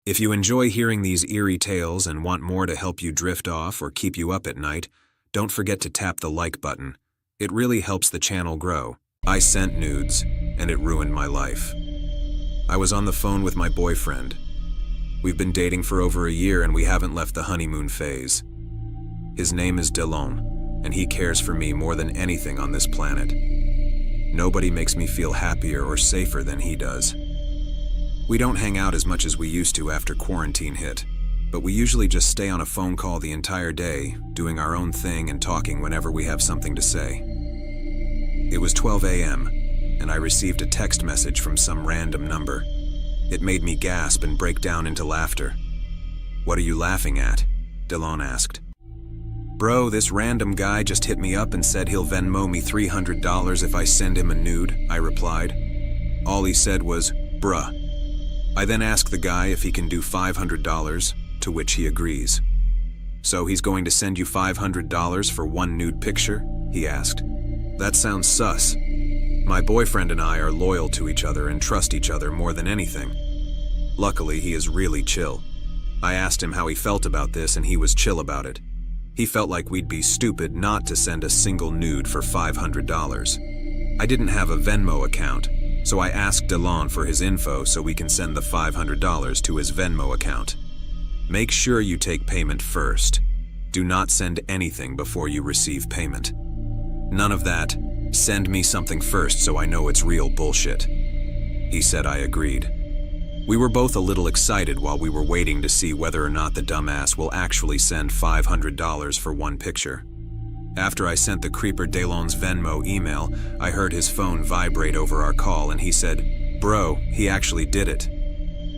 If you enjoy hearing these eerie tales and want more to help you drift off or keep you up at night, don't forget to tap the like button. It really helps the channel grow. I sent nudes, and it ruined my life. I was on the phone with my boyfriend. We've been dating for over a year and we haven't left the honeymoon phase. His name is Delon, and he cares for me more than anything on this planet. Nobody makes me feel happier or safer than he does. We don't hang out as much as we used to after quarantine hit, but we usually just stay on a phone call the entire day, doing our own thing and talking whenever we have something to say. It was 12 a.m., and I received a text message from some random number. It made me gasp and break down into laughter. "What are you laughing at?" Delon asked. "Bro, this random guy just hit me up and said he'll Venmo me $300 if I send him a nude," I replied. All he said was, "Bruh." I then asked the guy if he can do $500, to which he agrees. "So he's going to send you $500 for one nude picture?" he asked. That sounds sus. My boyfriend and I are loyal to each other and trust each other more than anything. Luckily, he is really chill. I asked him how he felt about this and he was chill about it. He felt like we'd be stupid not to send a single nude for $500. I didn't have a Venmo account, so I asked Delon for his info so we can send the $500 to his Venmo account. Make sure you take payment first. Do not send anything before you receive payment. None of that, "Send me something first so I know it's real" bullshit. He said I agreed. We were both a little excited while we were waiting to see whether or not the dumbass will actually send $500 for one picture. After I sent the creeper Delon's Venmo email, I heard his phone vibrate over our call and he said, "Bro, he actually did it."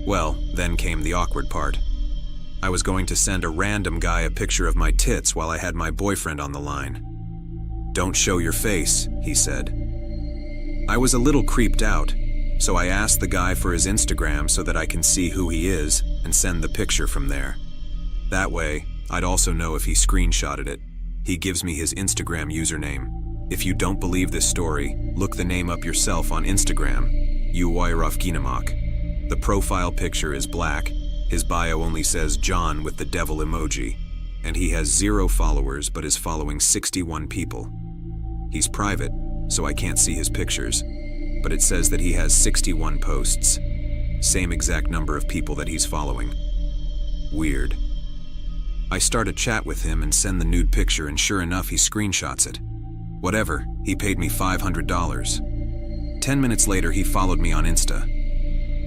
Well, then came the awkward part. I was going to send a random guy a picture of my tits while I had my boyfriend on the line. "Don't show your face," he said. I was a little creeped out, so I asked the guy for his Instagram so that I can see who he is and send the picture from there. That way, I'd also know if he screenshotted it. He gives me his Instagram username. If you don't believe this story, look the name up yourself on Instagram, Uwairov. The profile picture is black, his bio only says John with the devil emoji, and he has 0 followers but is following 61 people. He's private, so I can't see his pictures, but it says that he has 61 posts, same exact number of people that he's following. Weird. I start a chat with him and send the nude picture and sure enough he screenshots it. Whatever, he paid me $500. 10 minutes later he followed me on Insta.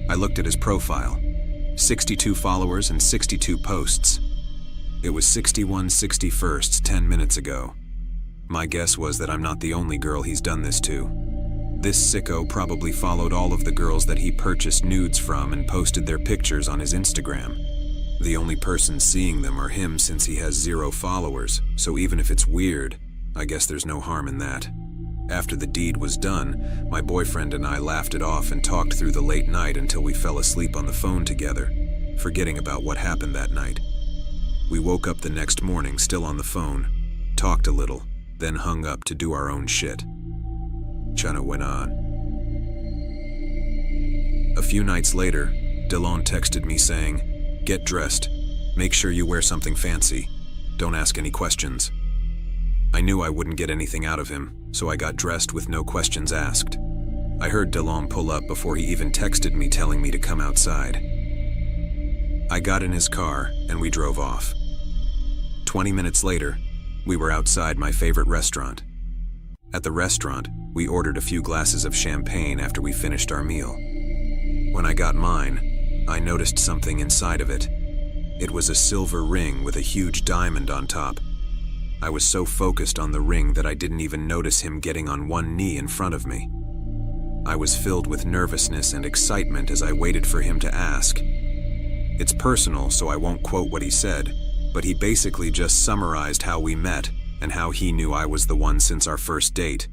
I looked at his profile. 62 followers and 62 posts. It was 61 61st 10 minutes ago. My guess was that I'm not the only girl he's done this to. This sicko probably followed all of the girls that he purchased nudes from and posted their pictures on his Instagram. The only person seeing them are him since he has 0 followers, so even if it's weird, I guess there's no harm in that. After the deed was done, my boyfriend and I laughed it off and talked through the late night until we fell asleep on the phone together, forgetting about what happened that night. We woke up the next morning still on the phone, talked a little, then hung up to do our own shit. Chana went on. A few nights later, Delon texted me saying, "Get dressed. Make sure you wear something fancy. Don't ask any questions." I knew I wouldn't get anything out of him, so I got dressed with no questions asked. I heard Delon pull up before he even texted me telling me to come outside. I got in his car and we drove off. 20 minutes later, we were outside my favorite restaurant. At the restaurant, we ordered a few glasses of champagne after we finished our meal. When I got mine, I noticed something inside of it. It was a silver ring with a huge diamond on top. I was so focused on the ring that I didn't even notice him getting on one knee in front of me. I was filled with nervousness and excitement as I waited for him to ask. It's personal, so I won't quote what he said, but he basically just summarized how we met and how he knew I was the one since our first date.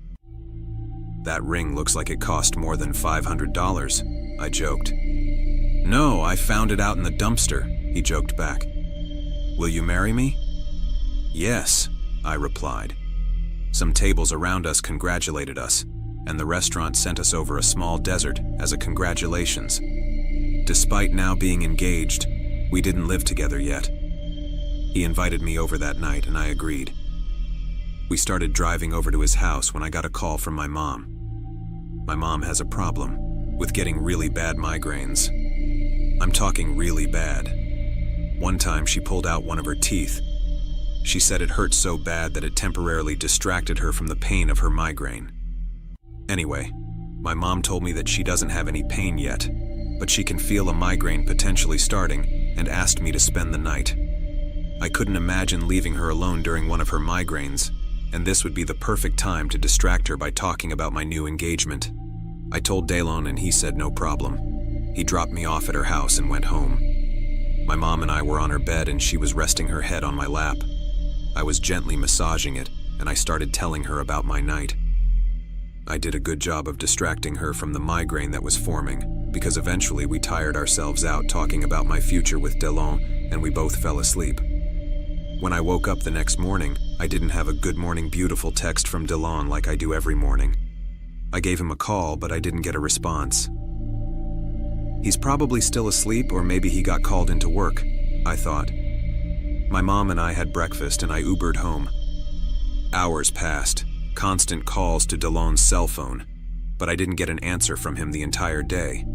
"That ring looks like it cost more than $500, I joked. "No, I found it out in the dumpster," he joked back. "Will you marry me?" "Yes," I replied. Some tables around us congratulated us, and the restaurant sent us over a small desert as a congratulations. Despite now being engaged, We didn't live together yet. He invited me over that night and I agreed. We started driving over to his house when I got a call from my mom. My mom has a problem with getting really bad migraines. I'm talking really bad. One time she pulled out one of her teeth. She said it hurt so bad that it temporarily distracted her from the pain of her migraine. Anyway, my mom told me that she doesn't have any pain yet, but she can feel a migraine potentially starting and asked me to spend the night. I couldn't imagine leaving her alone during one of her migraines, and this would be the perfect time to distract her by talking about my new engagement. I told Delon and he said no problem. He dropped me off at her house and went home. My mom and I were on her bed and she was resting her head on my lap. I was gently massaging it and I started telling her about my night. I did a good job of distracting her from the migraine that was forming, because eventually we tired ourselves out talking about my future with Delon and we both fell asleep. When I woke up the next morning, I didn't have a good morning beautiful text from Delon like I do every morning. I gave him a call, but I didn't get a response. He's probably still asleep, or maybe he got called into work, I thought. My mom and I had breakfast and I Ubered home. Hours passed, constant calls to Delon's cell phone, but I didn't get an answer from him the entire day.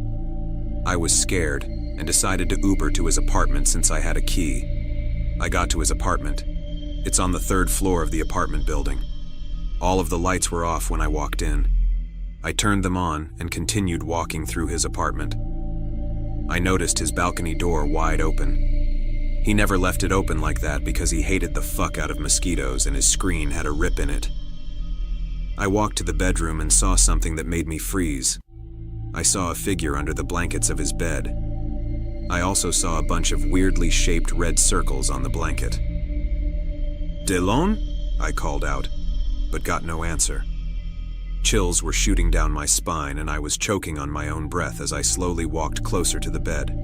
I was scared and decided to Uber to his apartment since I had a key. I got to his apartment. It's on the 3rd floor of the apartment building. All of the lights were off when I walked in. I turned them on and continued walking through his apartment. I noticed his balcony door wide open. He never left it open like that because he hated the fuck out of mosquitoes and his screen had a rip in it. I walked to the bedroom and saw something that made me freeze. I saw a figure under the blankets of his bed. I also saw a bunch of weirdly shaped red circles on the blanket. "Delon?" I called out, but got no answer. Chills were shooting down my spine and I was choking on my own breath as I slowly walked closer to the bed.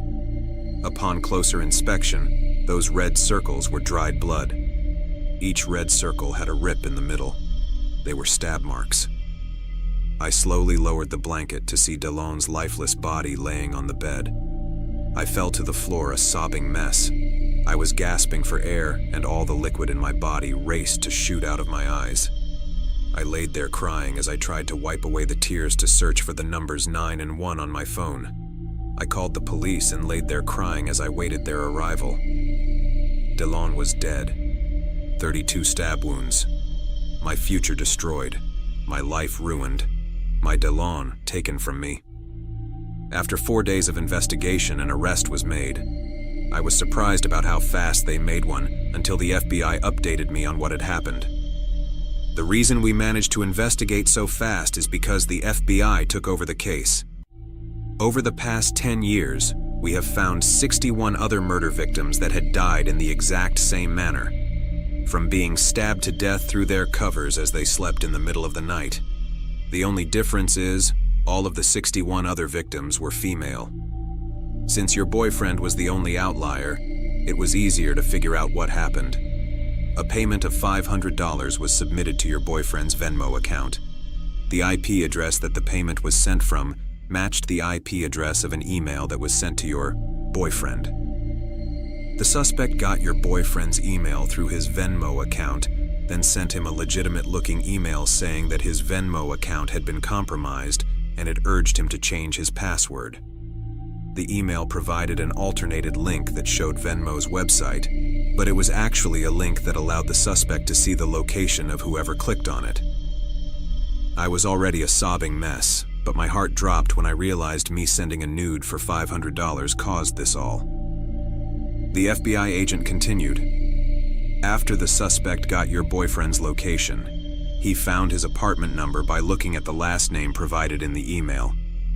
Upon closer inspection, those red circles were dried blood. Each red circle had a rip in the middle. They were stab marks. I slowly lowered the blanket to see Delon's lifeless body laying on the bed. I fell to the floor a sobbing mess. I was gasping for air and all the liquid in my body raced to shoot out of my eyes. I laid there crying as I tried to wipe away the tears to search for the numbers 9 and 1 on my phone. I called the police and laid there crying as I waited their arrival. Delon was dead. 32 stab wounds. My future destroyed. My life ruined. My Delon taken from me. After 4 days of investigation, an arrest was made. I was surprised about how fast they made one until the FBI updated me on what had happened. The reason we managed to investigate so fast is because the FBI took over the case. Over the past 10 years, we have found 61 other murder victims that had died in the exact same manner, from being stabbed to death through their covers as they slept in the middle of the night. The only difference is, all of the 61 other victims were female. Since your boyfriend was the only outlier, it was easier to figure out what happened. A payment of $500 was submitted to your boyfriend's Venmo account. The IP address that the payment was sent from matched the IP address of an email that was sent to your boyfriend. The suspect got your boyfriend's email through his Venmo account, then sent him a legitimate-looking email saying that his Venmo account had been compromised and it urged him to change his password. The email provided an alternated link that showed Venmo's website, but it was actually a link that allowed the suspect to see the location of whoever clicked on it. I was already a sobbing mess, but my heart dropped when I realized me sending a nude for $500 caused this all. The FBI agent continued. After the suspect got your boyfriend's location, he found his apartment number by looking at the last name provided in the email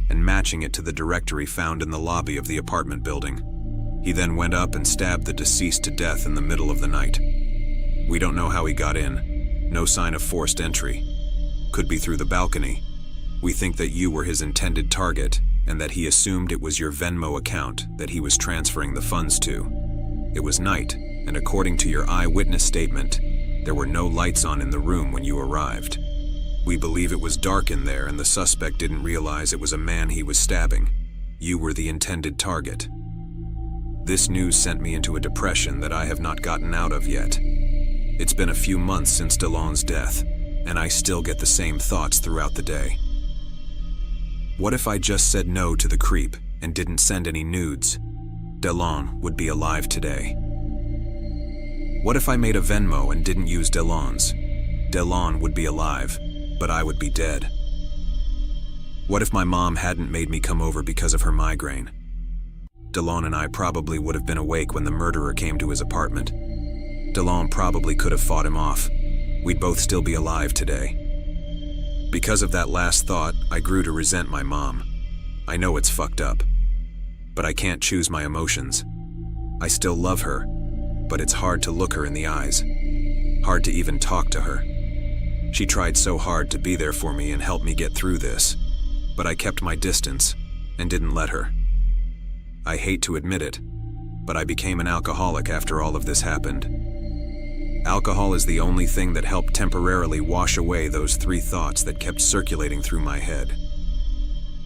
and matching it to the directory found in the lobby of the apartment building. He then went up and stabbed the deceased to death in the middle of the night. We don't know how he got in. No sign of forced entry. Could be through the balcony. We think that you were his intended target and that he assumed it was your Venmo account that he was transferring the funds to. It was night, and according to your eyewitness statement, there were no lights on in the room when you arrived. We believe it was dark in there and the suspect didn't realize it was a man he was stabbing. You were the intended target. This news sent me into a depression that I have not gotten out of yet. It's been a few months since Delon's death, and I still get the same thoughts throughout the day. What if I just said no to the creep and didn't send any nudes? Delon would be alive today. What if I made a Venmo and didn't use Delon's? Delon would be alive, but I would be dead. What if my mom hadn't made me come over because of her migraine? Delon and I probably would have been awake when the murderer came to his apartment. Delon probably could have fought him off. We'd both still be alive today. Because of that last thought, I grew to resent my mom. I know it's fucked up, but I can't choose my emotions. I still love her, but it's hard to look her in the eyes. Hard to even talk to her. She tried so hard to be there for me and help me get through this, but I kept my distance and didn't let her. I hate to admit it, but I became an alcoholic after all of this happened. Alcohol is the only thing that helped temporarily wash away those 3 thoughts that kept circulating through my head.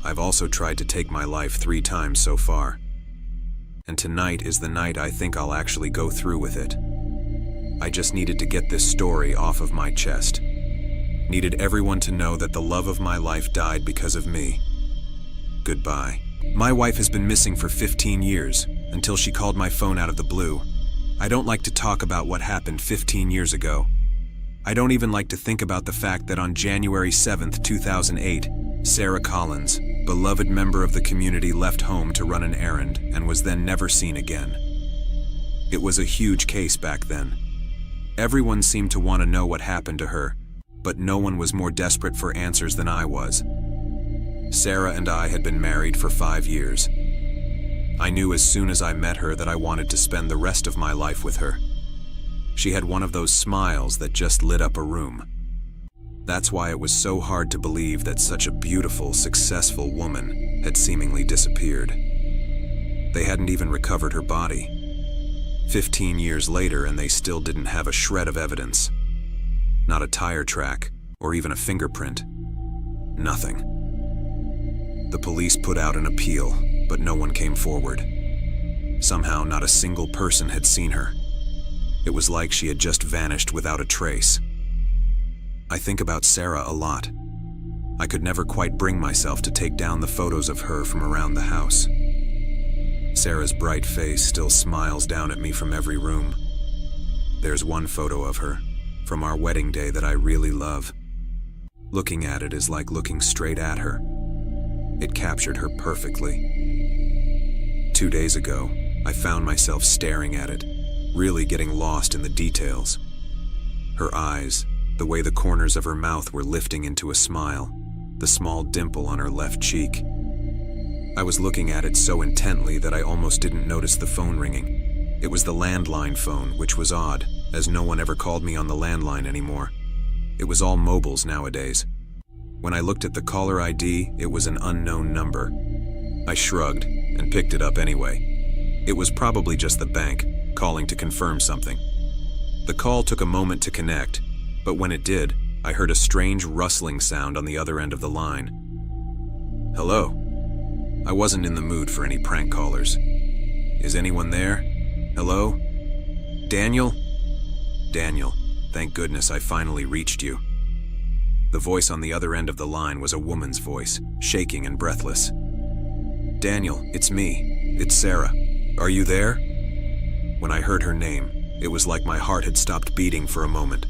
I've also tried to take my life 3 times so far. And tonight is the night I think I'll actually go through with it. I just needed to get this story off of my chest. Needed everyone to know that the love of my life died because of me. Goodbye. My wife has been missing for 15 years, until she called my phone out of the blue. I don't like to talk about what happened 15 years ago. I don't even like to think about the fact that on January 7th, 2008, Sarah Collins, beloved member of the community, left home to run an errand and was then never seen again. It was a huge case back then. Everyone seemed to want to know what happened to her, but no one was more desperate for answers than I was. Sarah and I had been married for 5 years. I knew as soon as I met her that I wanted to spend the rest of my life with her. She had one of those smiles that just lit up a room. That's why it was so hard to believe that such a beautiful, successful woman had seemingly disappeared. They hadn't even recovered her body. 15 years later, and they still didn't have a shred of evidence. Not a tire track, or even a fingerprint. Nothing. The police put out an appeal, but no one came forward. Somehow, not a single person had seen her. It was like she had just vanished without a trace. I think about Sarah a lot. I could never quite bring myself to take down the photos of her from around the house. Sarah's bright face still smiles down at me from every room. There's one photo of her, from our wedding day, that I really love. Looking at it is like looking straight at her. It captured her perfectly. 2 days ago, I found myself staring at it, really getting lost in the details. Her eyes, the way the corners of her mouth were lifting into a smile, the small dimple on her left cheek. I was looking at it so intently that I almost didn't notice the phone ringing. It was the landline phone, which was odd, as no one ever called me on the landline anymore. It was all mobiles nowadays. When I looked at the caller ID, it was an unknown number. I shrugged and picked it up anyway. It was probably just the bank, calling to confirm something. The call took a moment to connect, but when it did, I heard a strange rustling sound on the other end of the line. Hello? I wasn't in the mood for any prank callers. Is anyone there? Hello? Daniel? Daniel, thank goodness I finally reached you. The voice on the other end of the line was a woman's voice, shaking and breathless. Daniel, it's me. It's Sarah. Are you there? When I heard her name, it was like my heart had stopped beating for a moment.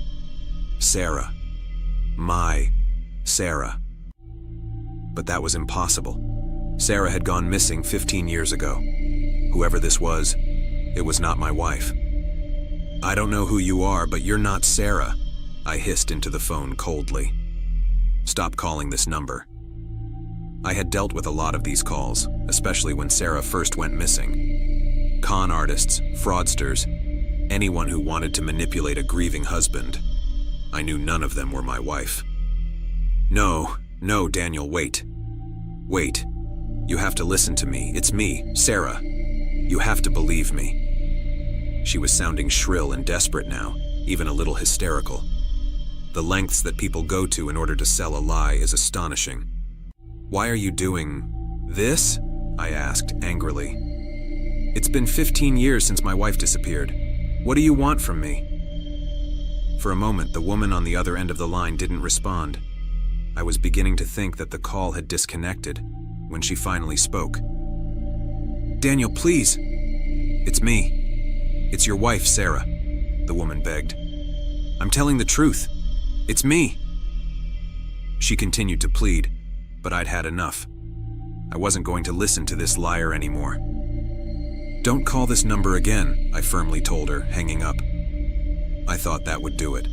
Sarah. My Sarah. But that was impossible. Sarah had gone missing 15 years ago. Whoever this was, it was not my wife. I don't know who you are, but you're not Sarah, I hissed into the phone coldly. Stop calling this number. I had dealt with a lot of these calls, especially when Sarah first went missing. Con artists, fraudsters, anyone who wanted to manipulate a grieving husband. I knew none of them were my wife. No, Daniel, wait. Wait. You have to listen to me. It's me, Sarah. You have to believe me. She was sounding shrill and desperate now, even a little hysterical. The lengths that people go to in order to sell a lie is astonishing. Why are you doing this? I asked angrily. It's been 15 years since my wife disappeared. What do you want from me? For a moment, the woman on the other end of the line didn't respond. I was beginning to think that the call had disconnected when she finally spoke. Daniel, please. It's me. It's your wife, Sarah, the woman begged. I'm telling the truth. It's me. She continued to plead, but I'd had enough. I wasn't going to listen to this liar anymore. Don't call this number again, I firmly told her, hanging up. I thought that would do it.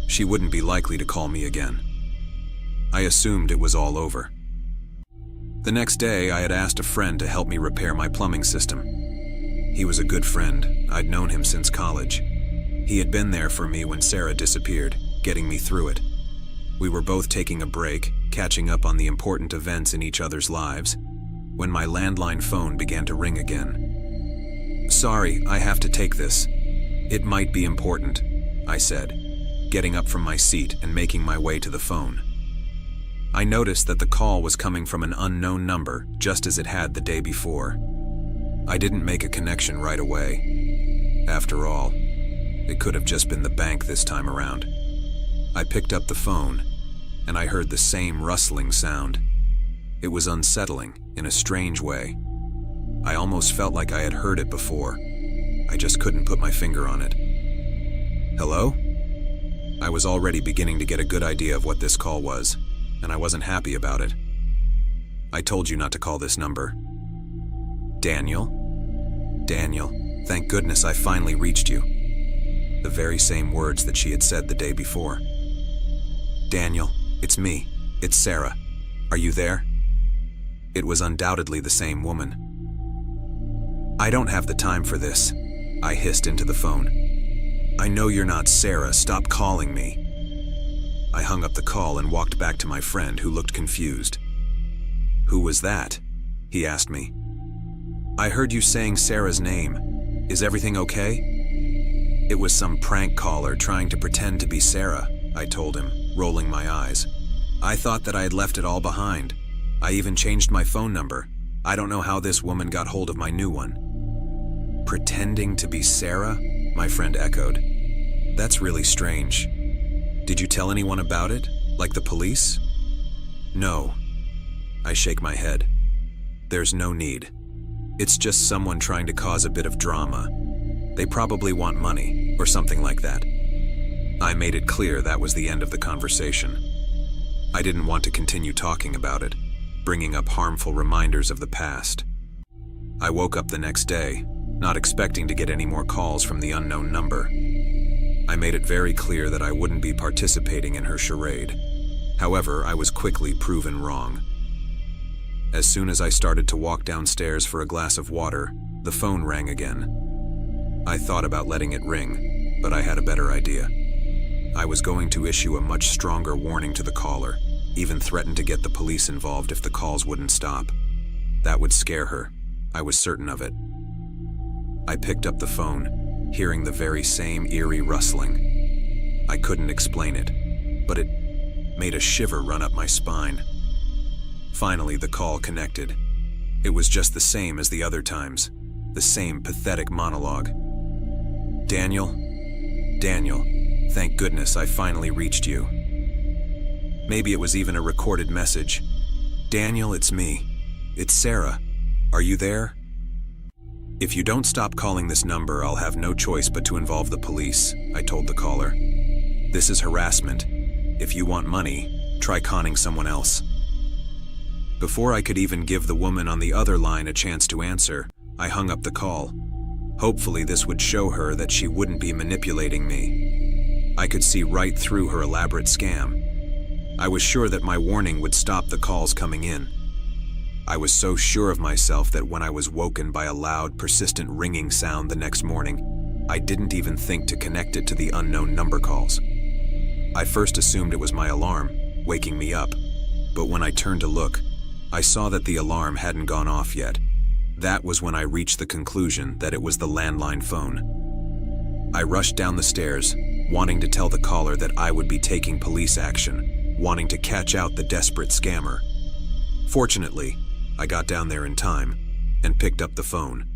She wouldn't be likely to call me again. I assumed it was all over. The next day, I had asked a friend to help me repair my plumbing system. He was a good friend. I'd known him since college. He had been there for me when Sarah disappeared, getting me through it. We were both taking a break, catching up on the important events in each other's lives, when my landline phone began to ring again. Sorry, I have to take this. It might be important, I said, getting up from my seat and making my way to the phone. I noticed that the call was coming from an unknown number, just as it had the day before. I didn't make a connection right away. After all, it could have just been the bank this time around. I picked up the phone, and I heard the same rustling sound. It was unsettling in a strange way. I almost felt like I had heard it before. I just couldn't put my finger on it. Hello? I was already beginning to get a good idea of what this call was, and I wasn't happy about it. I told you not to call this number. Daniel? Daniel, thank goodness I finally reached you. The very same words that she had said the day before. Daniel, it's me. It's Sarah. Are you there? It was undoubtedly the same woman. I don't have the time for this, I hissed into the phone. I know you're not Sarah. Stop calling me. I hung up the call and walked back to my friend, who looked confused. Who was that? He asked me. I heard you saying Sarah's name. Is everything okay? It was some prank caller trying to pretend to be Sarah, I told him, rolling my eyes. I thought that I had left it all behind. I even changed my phone number. I don't know how this woman got hold of my new one. Pretending to be Sarah? My friend echoed. That's really strange. Did you tell anyone about it? Like the police? No. I shake my head. There's no need. It's just someone trying to cause a bit of drama. They probably want money, or something like that. I made it clear that was the end of the conversation. I didn't want to continue talking about it, bringing up harmful reminders of the past. I woke up the next day, not expecting to get any more calls from the unknown number. I made it very clear that I wouldn't be participating in her charade. However, I was quickly proven wrong. As soon as I started to walk downstairs for a glass of water, the phone rang again. I thought about letting it ring, but I had a better idea. I was going to issue a much stronger warning to the caller, even threaten to get the police involved if the calls wouldn't stop. That would scare her. I was certain of it. I picked up the phone, hearing the very same eerie rustling. I couldn't explain it, but it made a shiver run up my spine. Finally, the call connected. It was just the same as the other times, the same pathetic monologue. Daniel, thank goodness I finally reached you. Maybe it was even a recorded message. Daniel, it's me. It's Sarah. Are you there? If you don't stop calling this number, I'll have no choice but to involve the police, I told the caller. This is harassment. If you want money, try conning someone else. Before I could even give the woman on the other line a chance to answer, I hung up the call. Hopefully this would show her that she wouldn't be manipulating me. I could see right through her elaborate scam. I was sure that my warning would stop the calls coming in. I was so sure of myself that when I was woken by a loud, persistent ringing sound the next morning, I didn't even think to connect it to the unknown number calls. I first assumed it was my alarm, waking me up, but when I turned to look, I saw that the alarm hadn't gone off yet. That was when I reached the conclusion that it was the landline phone. I rushed down the stairs, wanting to tell the caller that I would be taking police action, wanting to catch out the desperate scammer. Fortunately, I got down there in time and picked up the phone.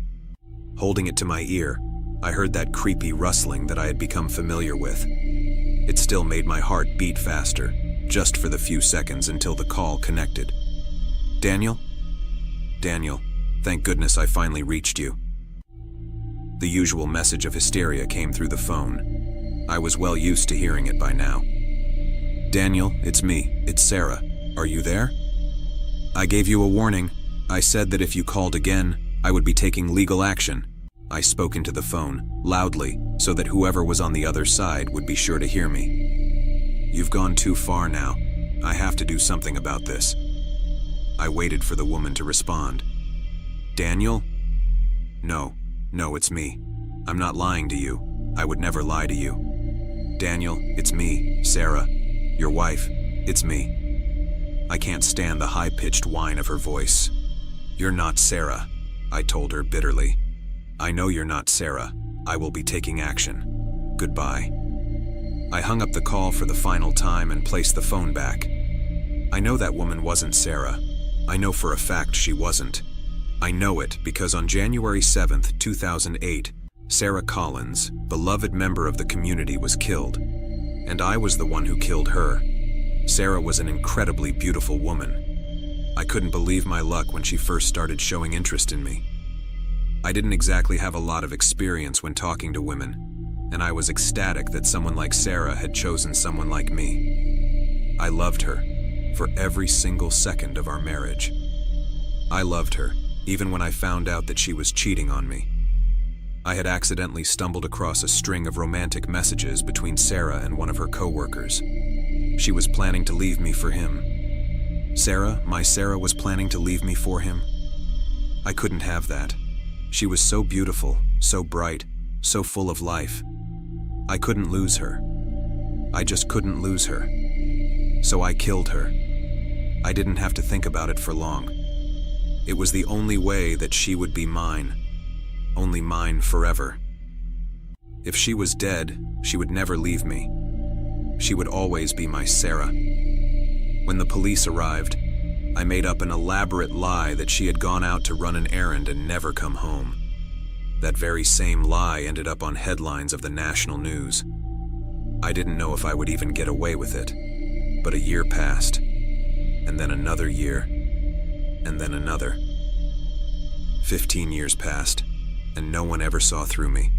Holding it to my ear, I heard that creepy rustling that I had become familiar with. It still made my heart beat faster, just for the few seconds until the call connected. Daniel? Daniel, thank goodness I finally reached you. The usual message of hysteria came through the phone. I was well used to hearing it by now. Daniel, it's me. It's Sarah. Are you there? I gave you a warning. I said that if you called again, I would be taking legal action. I spoke into the phone, loudly, so that whoever was on the other side would be sure to hear me. You've gone too far now. I have to do something about this. I waited for the woman to respond. Daniel? No, it's me. I'm not lying to you. I would never lie to you. Daniel, it's me, Sarah. Your wife. It's me. I can't stand the high-pitched whine of her voice. You're not Sarah, I told her bitterly. I know you're not Sarah. I will be taking action. Goodbye. I hung up the call for the final time and placed the phone back. I know that woman wasn't Sarah. I know for a fact she wasn't. I know it because on January 7th, 2008, Sarah Collins, beloved member of the community, was killed. And I was the one who killed her. Sarah was an incredibly beautiful woman. I couldn't believe my luck when she first started showing interest in me. I didn't exactly have a lot of experience when talking to women, and I was ecstatic that someone like Sarah had chosen someone like me. I loved her for every single second of our marriage. I loved her, even when I found out that she was cheating on me. I had accidentally stumbled across a string of romantic messages between Sarah and one of her co-workers. She was planning to leave me for him. My Sarah was planning to leave me for him. I couldn't have that. She was so beautiful, so bright, so full of life. I couldn't lose her. I just couldn't lose her. So I killed her. I didn't have to think about it for long. It was the only way that she would be mine. Only mine forever. If she was dead, she would never leave me. She would always be my Sarah. When the police arrived, I made up an elaborate lie that she had gone out to run an errand and never come home. That very same lie ended up on headlines of the national news. I didn't know if I would even get away with it, but a year passed, and then another year, and then another. 15 years passed, and no one ever saw through me.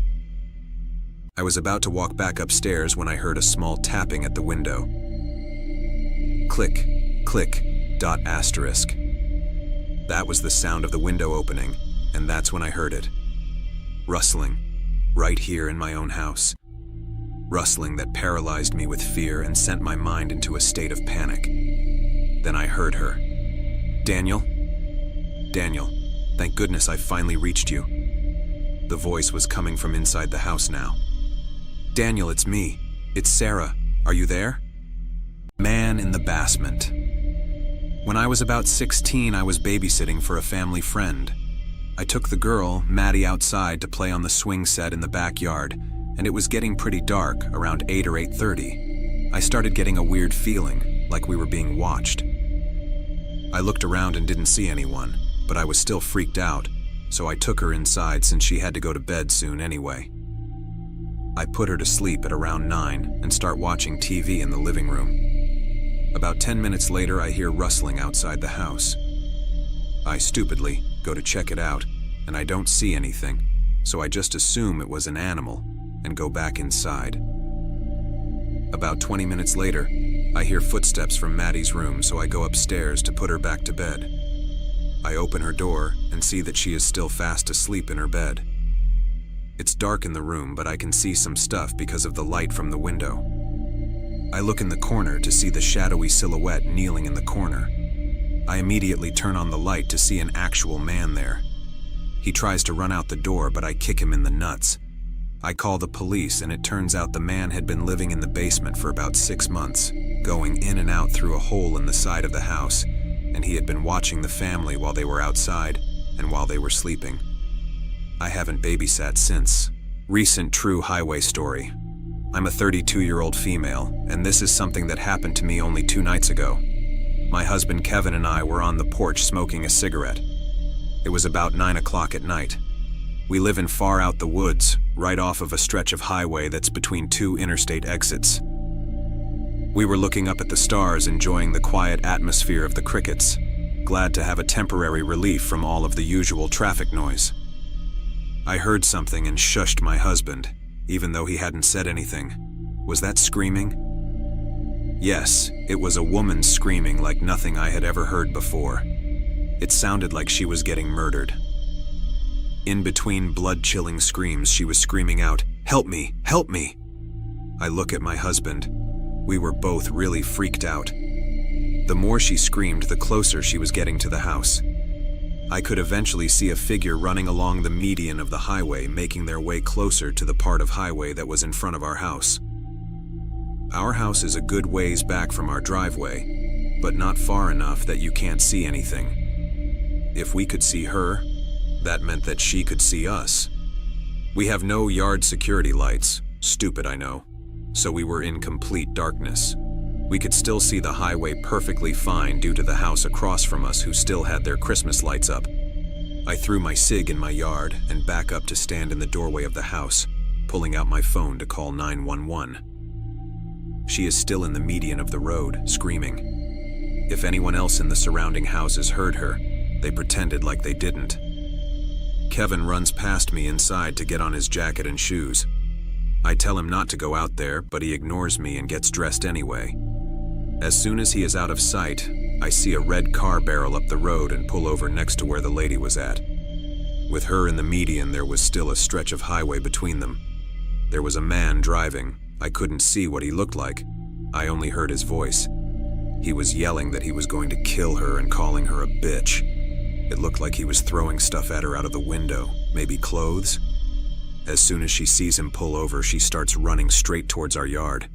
I was about to walk back upstairs when I heard a small tapping at the window. Click, click, dot asterisk. That was the sound of the window opening, and that's when I heard it. Rustling, right here in my own house. Rustling that paralyzed me with fear and sent my mind into a state of panic. Then I heard her. Daniel? Daniel, thank goodness I finally reached you. The voice was coming from inside the house now. Daniel, it's me. It's Sarah. Are you there? Man in the basement. When I was about 16, I was babysitting for a family friend. I took the girl, Maddie, outside to play on the swing set in the backyard, and it was getting pretty dark, around 8 or 8:30. I started getting a weird feeling, like we were being watched. I looked around and didn't see anyone, but I was still freaked out, so I took her inside since she had to go to bed soon anyway. I put her to sleep at around 9 and start watching TV in the living room. About 10 minutes later, I hear rustling outside the house. I stupidly go to check it out, and I don't see anything, so I just assume it was an animal and go back inside. About 20 minutes later, I hear footsteps from Maddie's room, so I go upstairs to put her back to bed. I open her door and see that she is still fast asleep in her bed. It's dark in the room, but I can see some stuff because of the light from the window. I look in the corner to see the shadowy silhouette kneeling in the corner. I immediately turn on the light to see an actual man there. He tries to run out the door, but I kick him in the nuts. I call the police, and it turns out the man had been living in the basement for about 6 months, going in and out through a hole in the side of the house, and he had been watching the family while they were outside and while they were sleeping. I haven't babysat since. Recent true highway story. I'm a 32-year-old female, and this is something that happened to me only 2 nights ago. My husband Kevin and I were on the porch smoking a cigarette. It was about 9 o'clock at night. We live in far out the woods, right off of a stretch of highway that's between two interstate exits. We were looking up at the stars, enjoying the quiet atmosphere of the crickets, glad to have a temporary relief from all of the usual traffic noise. I heard something and shushed my husband, even though he hadn't said anything. Was that screaming? Yes, it was a woman screaming like nothing I had ever heard before. It sounded like she was getting murdered. In between blood-chilling screams, she was screaming out, "Help me! Help me!" I look at my husband. We were both really freaked out. The more she screamed, the closer she was getting to the house. I could eventually see a figure running along the median of the highway, making their way closer to the part of highway that was in front of our house. Our house is a good ways back from our driveway, but not far enough that you can't see anything. If we could see her, that meant that she could see us. We have no yard security lights, stupid I know, so we were in complete darkness. We could still see the highway perfectly fine due to the house across from us who still had their Christmas lights up. I threw my cig in my yard and back up to stand in the doorway of the house, pulling out my phone to call 911. She is still in the median of the road, screaming. If anyone else in the surrounding houses heard her, they pretended like they didn't. Kevin runs past me inside to get on his jacket and shoes. I tell him not to go out there, but he ignores me and gets dressed anyway. As soon as he is out of sight, I see a red car barrel up the road and pull over next to where the lady was at. With her in the median, there was still a stretch of highway between them. There was a man driving. I couldn't see what he looked like. I only heard his voice. He was yelling that he was going to kill her and calling her a bitch. It looked like he was throwing stuff at her out of the window, maybe clothes. As soon as she sees him pull over, she starts running straight towards our yard.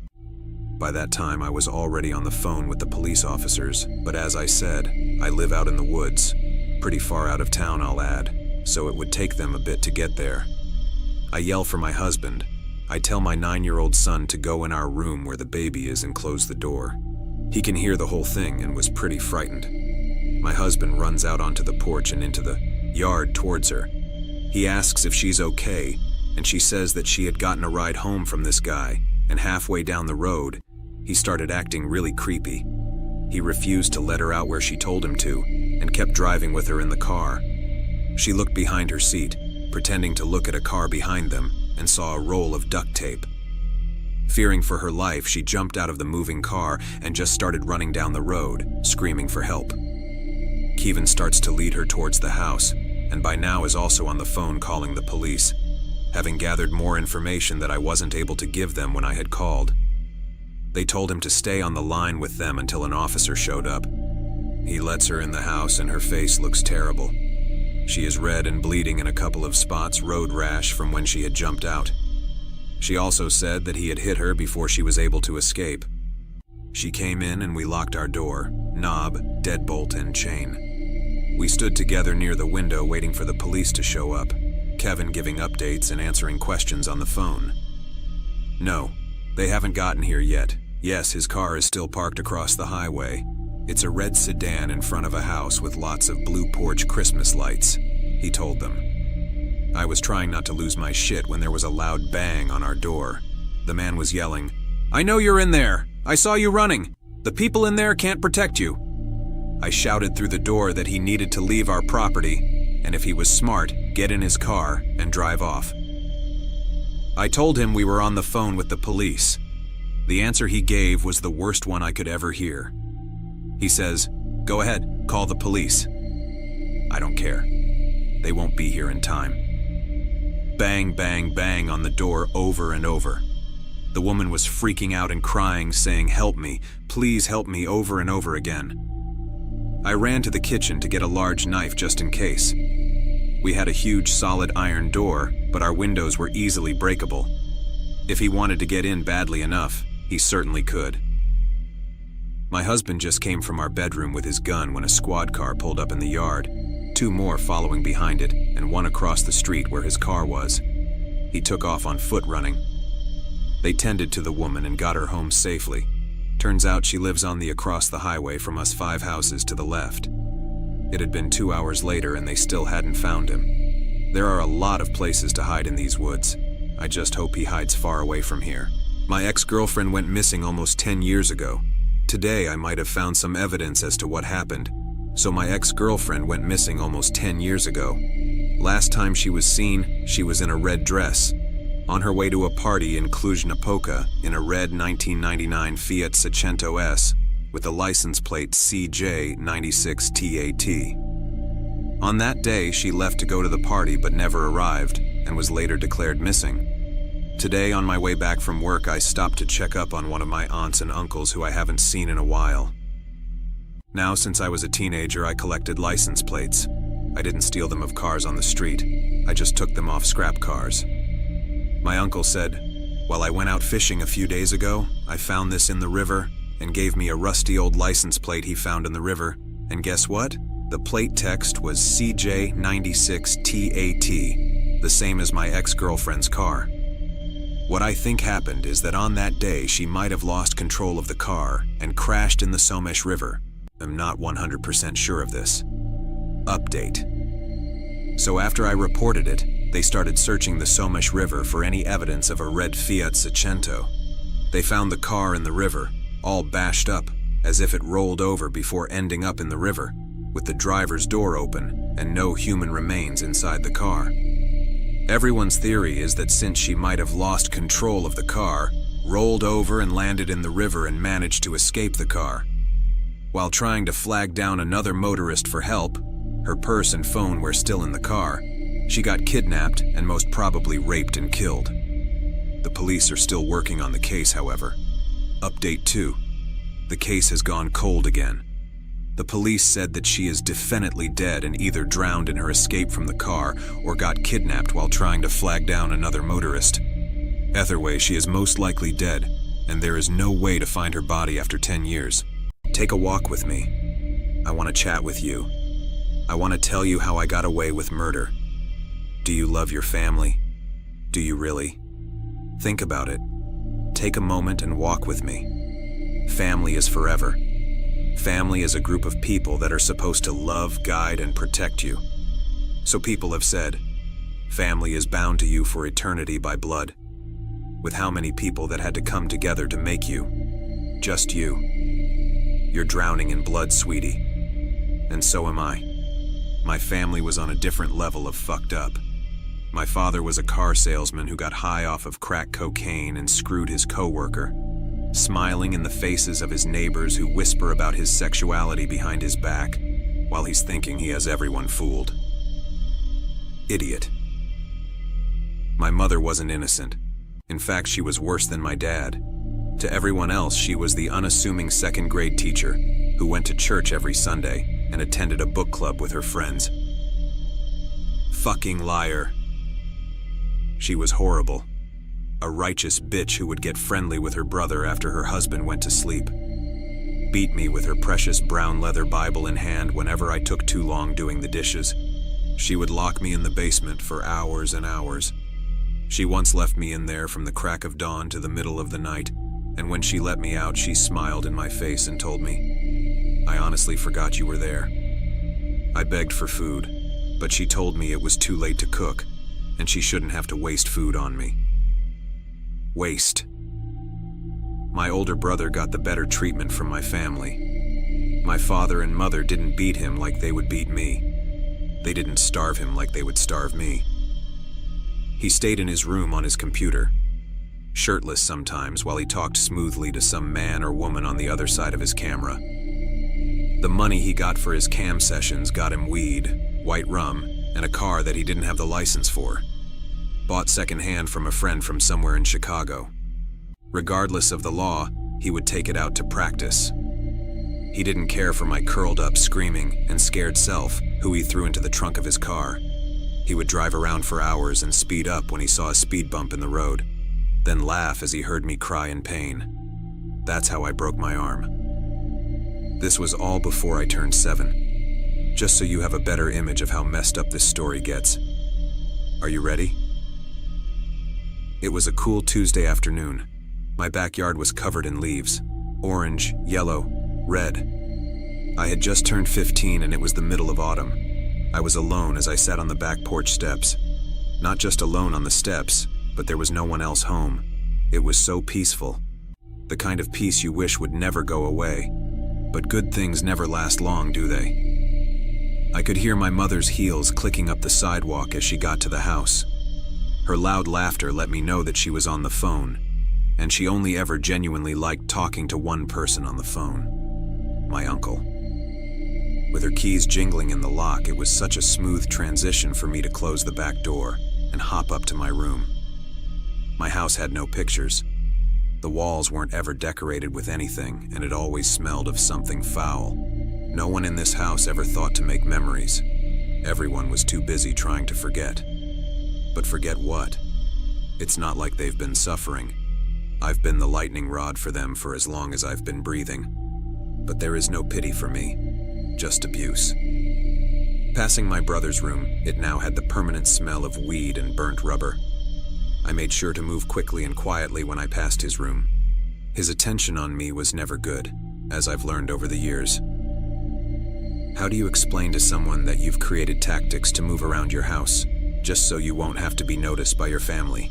By that time, I was already on the phone with the police officers, but as I said, I live out in the woods, pretty far out of town I'll add, so it would take them a bit to get there. I yell for my husband. I tell my 9-year-old son to go in our room where the baby is and close the door. He can hear the whole thing and was pretty frightened. My husband runs out onto the porch and into the yard towards her. He asks if she's okay, and she says that she had gotten a ride home from this guy, and halfway down the road, he started acting really creepy. He refused to let her out where she told him to, and kept driving with her in the car. She looked behind her seat, pretending to look at a car behind them, and saw a roll of duct tape. Fearing for her life, she jumped out of the moving car and just started running down the road, screaming for help. Kevin starts to lead her towards the house, and by now is also on the phone calling the police, having gathered more information that I wasn't able to give them when I had called. They told him to stay on the line with them until an officer showed up. He lets her in the house and her face looks terrible. She is red and bleeding in a couple of spots, road rash from when she had jumped out. She also said that he had hit her before she was able to escape. She came in and we locked our door, knob, deadbolt, and chain. We stood together near the window waiting for the police to show up, Kevin giving updates and answering questions on the phone. No, they haven't gotten here yet. Yes, his car is still parked across the highway. It's a red sedan in front of a house with lots of blue porch Christmas lights, he told them. I was trying not to lose my shit when there was a loud bang on our door. The man was yelling, "I know you're in there! I saw you running! The people in there can't protect you!" I shouted through the door that he needed to leave our property, and if he was smart, get in his car and drive off. I told him we were on the phone with the police. The answer he gave was the worst one I could ever hear. He says, "Go ahead, call the police." I don't care. They won't be here in time. Bang, bang, bang on the door over and over. The woman was freaking out and crying, saying, "Help me, please help me," over and over again. I ran to the kitchen to get a large knife just in case. We had a huge solid iron door, but our windows were easily breakable. If he wanted to get in badly enough, he certainly could. My husband just came from our bedroom with his gun when a squad car pulled up in the yard, 2 more following behind it, and 1 across the street where his car was. He took off on foot running. They tended to the woman and got her home safely. Turns out she lives on the across the highway from us 5 houses to the left. It had been 2 hours later and they still hadn't found him. There are a lot of places to hide in these woods. I just hope he hides far away from here. My ex-girlfriend went missing almost 10 years ago. Today I might have found some evidence as to what happened. So my ex-girlfriend went missing almost 10 years ago. Last time she was seen, she was in a red dress, on her way to a party in Cluj-Napoca in a red 1999 Fiat Seicento S with a license plate CJ96TAT. On that day, she left to go to the party but never arrived and was later declared missing. Today, on my way back from work, I stopped to check up on one of my aunts and uncles who I haven't seen in a while. Now, since I was a teenager, I collected license plates. I didn't steal them of cars on the street. I just took them off scrap cars. My uncle said, "While I went out fishing a few days ago, I found this in the river," and gave me a rusty old license plate he found in the river. And guess what? The plate text was CJ96TAT, the same as my ex-girlfriend's car. What I think happened is that on that day she might have lost control of the car and crashed in the Somesh River. I'm not 100% sure of this. Update. So after I reported it, they started searching the Somesh River for any evidence of a red Fiat Seicento. They found the car in the river, all bashed up, as if it rolled over before ending up in the river, with the driver's door open and no human remains inside the car. Everyone's theory is that since she might have lost control of the car, rolled over and landed in the river and managed to escape the car. While trying to flag down another motorist for help, her purse and phone were still in the car. She got kidnapped and most probably raped and killed. The police are still working on the case, however. Update 2. The case has gone cold again. The police said that she is definitely dead and either drowned in her escape from the car or got kidnapped while trying to flag down another motorist. Either way, she is most likely dead, and there is no way to find her body after 10 years. Take a walk with me. I want to chat with you. I want to tell you how I got away with murder. Do you love your family? Do you really? Think about it. Take a moment and walk with me. Family is forever. Family is a group of people that are supposed to love, guide, and protect you. So people have said, family is bound to you for eternity by blood. With how many people that had to come together to make you? Just you. You're drowning in blood, sweetie. And so am I. My family was on a different level of fucked up. My father was a car salesman who got high off of crack cocaine and screwed his coworker, smiling in the faces of his neighbors who whisper about his sexuality behind his back, while he's thinking he has everyone fooled. Idiot. My mother wasn't innocent. In fact, she was worse than my dad. To everyone else, she was the unassuming second-grade teacher who went to church every Sunday and attended a book club with her friends. Fucking liar. She was horrible. A righteous bitch who would get friendly with her brother after her husband went to sleep. Beat me with her precious brown leather Bible in hand whenever I took too long doing the dishes. She would lock me in the basement for hours and hours. She once left me in there from the crack of dawn to the middle of the night, and when she let me out, she smiled in my face and told me, "I honestly forgot you were there." I begged for food, but she told me it was too late to cook, and she shouldn't have to waste food on me. Waste. My older brother got the better treatment from my family. My father and mother didn't beat him like they would beat me. They didn't starve him like they would starve me. He stayed in his room on his computer, shirtless sometimes while he talked smoothly to some man or woman on the other side of his camera. The money he got for his cam sessions got him weed, white rum, and a car that he didn't have the license for. Bought secondhand from a friend from somewhere in Chicago. Regardless of the law, he would take it out to practice. He didn't care for my curled up, screaming, and scared self, who he threw into the trunk of his car. He would drive around for hours and speed up when he saw a speed bump in the road, then laugh as he heard me cry in pain. That's how I broke my arm. This was all before I turned 7. Just so you have a better image of how messed up this story gets. Are you ready? It was a cool Tuesday afternoon. My backyard was covered in leaves. Orange, yellow, red. I had just turned 15 and it was the middle of autumn. I was alone as I sat on the back porch steps. Not just alone on the steps, but there was no one else home. It was so peaceful. The kind of peace you wish would never go away. But good things never last long, do they? I could hear my mother's heels clicking up the sidewalk as she got to the house. Her loud laughter let me know that she was on the phone, and she only ever genuinely liked talking to one person on the phone: my uncle. With her keys jingling in the lock, it was such a smooth transition for me to close the back door and hop up to my room. My house had no pictures. The walls weren't ever decorated with anything, and it always smelled of something foul. No one in this house ever thought to make memories. Everyone was too busy trying to forget. But forget what? It's not like they've been suffering. I've been the lightning rod for them for as long as I've been breathing. But there is no pity for me, just abuse. Passing my brother's room, it now had the permanent smell of weed and burnt rubber. I made sure to move quickly and quietly when I passed his room. His attention on me was never good, as I've learned over the years. How do you explain to someone that you've created tactics to move around your house, just so you won't have to be noticed by your family?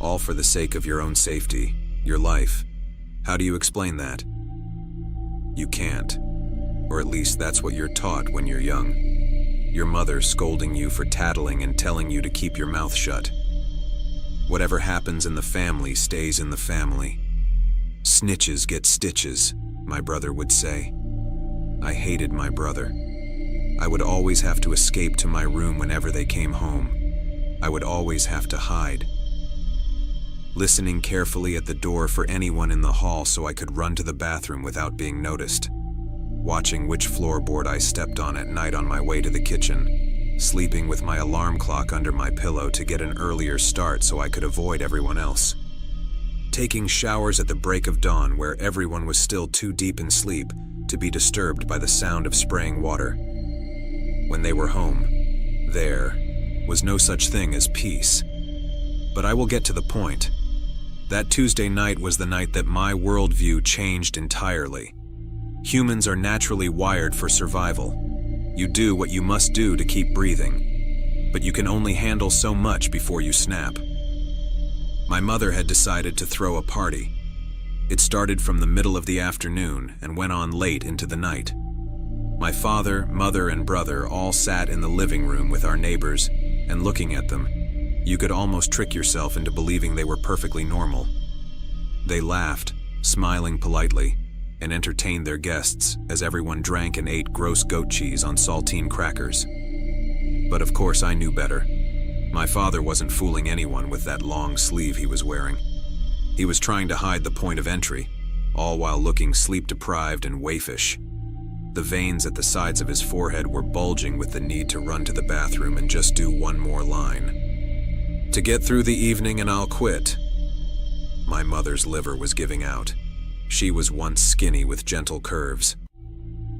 All for the sake of your own safety, your life. How do you explain that? You can't. Or at least that's what you're taught when you're young. Your mother scolding you for tattling and telling you to keep your mouth shut. Whatever happens in the family stays in the family. Snitches get stitches, my brother would say. I hated my brother. I would always have to escape to my room whenever they came home. I would always have to hide. Listening carefully at the door for anyone in the hall so I could run to the bathroom without being noticed. Watching which floorboard I stepped on at night on my way to the kitchen. Sleeping with my alarm clock under my pillow to get an earlier start so I could avoid everyone else. Taking showers at the break of dawn where everyone was still too deep in sleep to be disturbed by the sound of spraying water. When they were home, there was no such thing as peace. But I will get to the point. That Tuesday night was the night that my worldview changed entirely. Humans are naturally wired for survival. You do what you must do to keep breathing, but you can only handle so much before you snap. My mother had decided to throw a party. It started from the middle of the afternoon and went on late into the night. My father, mother, and brother all sat in the living room with our neighbors, and looking at them, you could almost trick yourself into believing they were perfectly normal. They laughed, smiling politely, and entertained their guests as everyone drank and ate gross goat cheese on saltine crackers. But of course I knew better. My father wasn't fooling anyone with that long sleeve he was wearing. He was trying to hide the point of entry, all while looking sleep-deprived and waifish. The veins at the sides of his forehead were bulging with the need to run to the bathroom and just do one more line. To get through the evening and I'll quit. My mother's liver was giving out. She was once skinny with gentle curves.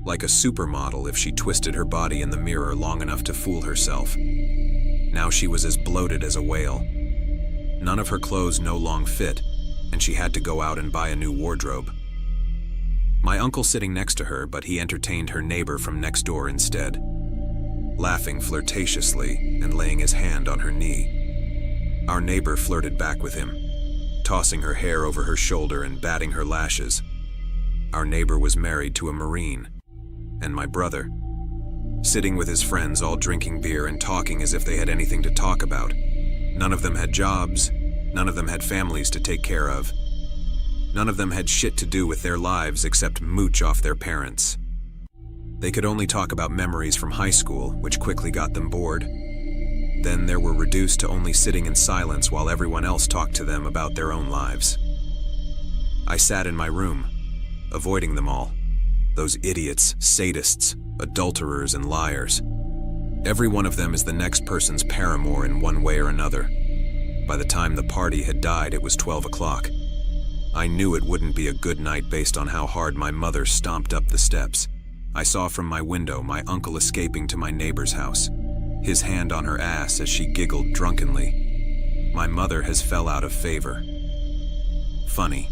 Like a supermodel if she twisted her body in the mirror long enough to fool herself. Now she was as bloated as a whale. None of her clothes no long fit, and she had to go out and buy a new wardrobe. My uncle sitting next to her, but he entertained her neighbor from next door instead, laughing flirtatiously and laying his hand on her knee. Our neighbor flirted back with him, tossing her hair over her shoulder and batting her lashes. Our neighbor was married to a Marine, and my brother, sitting with his friends all drinking beer and talking as if they had anything to talk about. None of them had jobs, none of them had families to take care of. None of them had shit to do with their lives except mooch off their parents. They could only talk about memories from high school, which quickly got them bored. Then they were reduced to only sitting in silence while everyone else talked to them about their own lives. I sat in my room, avoiding them all. Those idiots, sadists, adulterers, and liars. Every one of them is the next person's paramour in one way or another. By the time the party had died, it was 12 o'clock. I knew it wouldn't be a good night based on how hard my mother stomped up the steps. I saw from my window my uncle escaping to my neighbor's house, his hand on her ass as she giggled drunkenly. My mother has fell out of favor. Funny.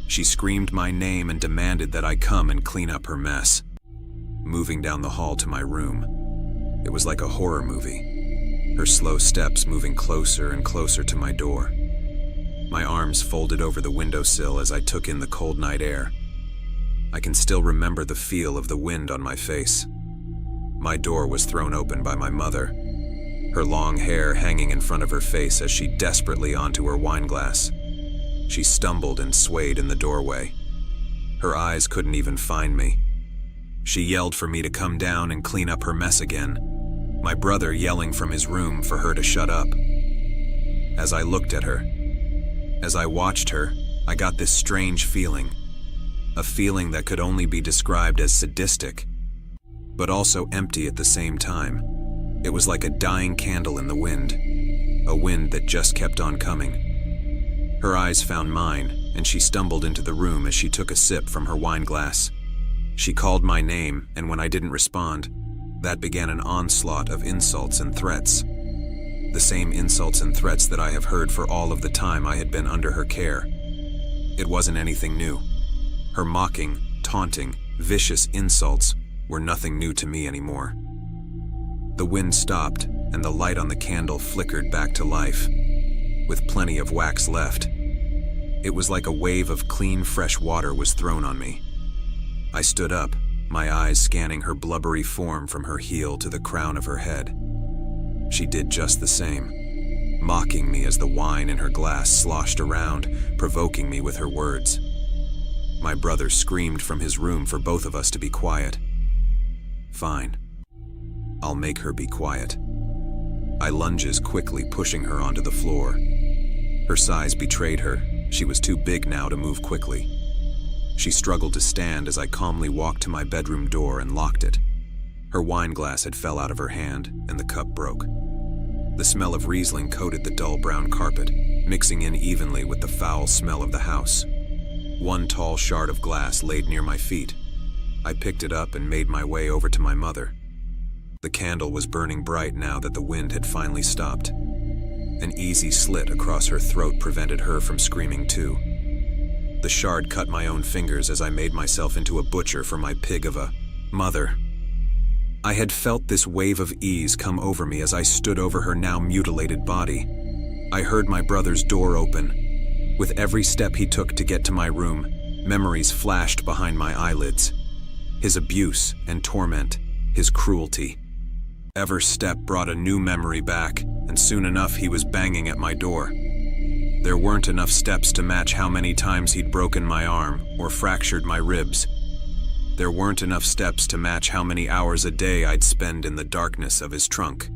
She screamed my name and demanded that I come and clean up her mess. Moving down the hall to my room, It was like a horror movie, her slow steps moving closer and closer to my door. My arms folded over the windowsill as I took in the cold night air. I can still remember the feel of the wind on my face. My door was thrown open by my mother, her long hair hanging in front of her face as she desperately onto her wine glass. She stumbled and swayed in the doorway. Her eyes couldn't even find me. She yelled for me to come down and clean up her mess again, my brother yelling from his room for her to shut up. As I looked at her, as I watched her, I got this strange feeling, a feeling that could only be described as sadistic, but also empty at the same time. It was like a dying candle in the wind, a wind that just kept on coming. Her eyes found mine, and she stumbled into the room as she took a sip from her wine glass. She called my name, and when I didn't respond, that began an onslaught of insults and threats. The same insults and threats that I have heard for all of the time I had been under her care. It wasn't anything new. Her mocking, taunting, vicious insults were nothing new to me anymore. The wind stopped, and the light on the candle flickered back to life, with plenty of wax left. It was like a wave of clean, fresh water was thrown on me. I stood up, my eyes scanning her blubbery form from her heel to the crown of her head. She did just the same, mocking me as the wine in her glass sloshed around, provoking me with her words. My brother screamed from his room for both of us to be quiet. Fine. I'll make her be quiet. I lunges quickly, pushing her onto the floor. Her size betrayed her. She was too big now to move quickly. She struggled to stand as I calmly walked to my bedroom door and locked it. Her wine glass had fell out of her hand, and the cup broke. The smell of Riesling coated the dull brown carpet, mixing in evenly with the foul smell of the house. One tall shard of glass laid near my feet. I picked it up and made my way over to my mother. The candle was burning bright now that the wind had finally stopped. An easy slit across her throat prevented her from screaming too. The shard cut my own fingers as I made myself into a butcher for my pig of a mother. I had felt this wave of ease come over me as I stood over her now mutilated body. I heard my brother's door open. With every step he took to get to my room, memories flashed behind my eyelids. His abuse and torment, his cruelty. Every step brought a new memory back, and soon enough he was banging at my door. There weren't enough steps to match how many times he'd broken my arm or fractured my ribs. There weren't enough steps to match how many hours a day I'd spend in the darkness of his trunk.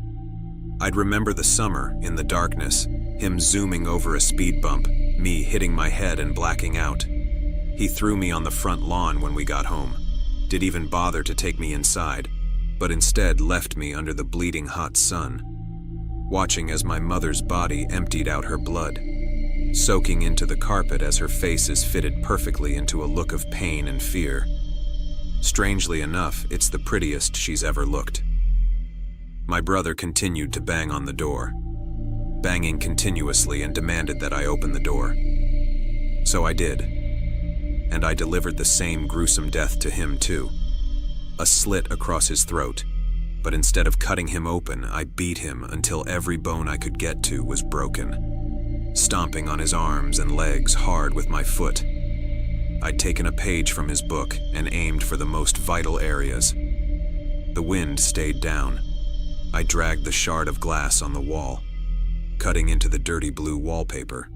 I'd remember the summer, in the darkness, him zooming over a speed bump, me hitting my head and blacking out. He threw me on the front lawn when we got home, didn't even bother to take me inside, but instead left me under the bleeding hot sun, watching as my mother's body emptied out her blood, soaking into the carpet as her face is fitted perfectly into a look of pain and fear. Strangely enough, it's the prettiest she's ever looked. My brother continued to bang on the door, banging continuously, and demanded that I open the door. So I did, and I delivered the same gruesome death to him too. A slit across his throat, but instead of cutting him open, I beat him until every bone I could get to was broken, stomping on his arms and legs hard with my foot. I'd taken a page from his book and aimed for the most vital areas. The wind stayed down. I dragged the shard of glass on the wall, cutting into the dirty blue wallpaper.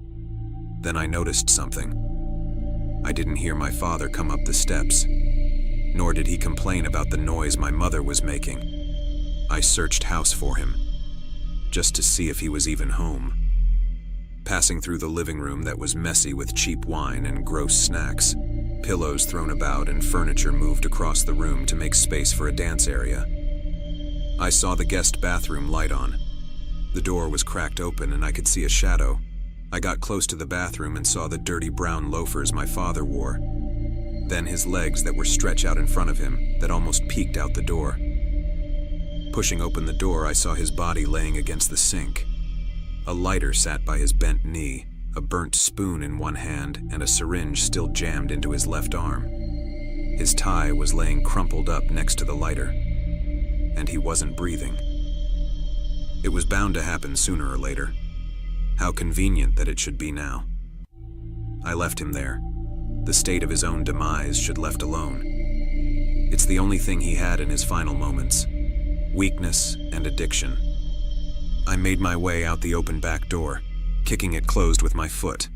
Then I noticed something. I didn't hear my father come up the steps, nor did he complain about the noise my mother was making. I searched house for him, just to see if he was even home. Passing through the living room that was messy with cheap wine and gross snacks, pillows thrown about and furniture moved across the room to make space for a dance area. I saw the guest bathroom light on. The door was cracked open and I could see a shadow. I got close to the bathroom and saw the dirty brown loafers my father wore. Then his legs that were stretched out in front of him, that almost peeked out the door. Pushing open the door, I saw his body laying against the sink. A lighter sat by his bent knee, a burnt spoon in one hand and a syringe still jammed into his left arm. His tie was laying crumpled up next to the lighter. and he wasn't breathing. It was bound to happen sooner or later. How convenient that it should be now. I left him there. The state of his own demise should left alone. It's the only thing he had in his final moments. Weakness and addiction. I made my way out the open back door, kicking it closed with my foot.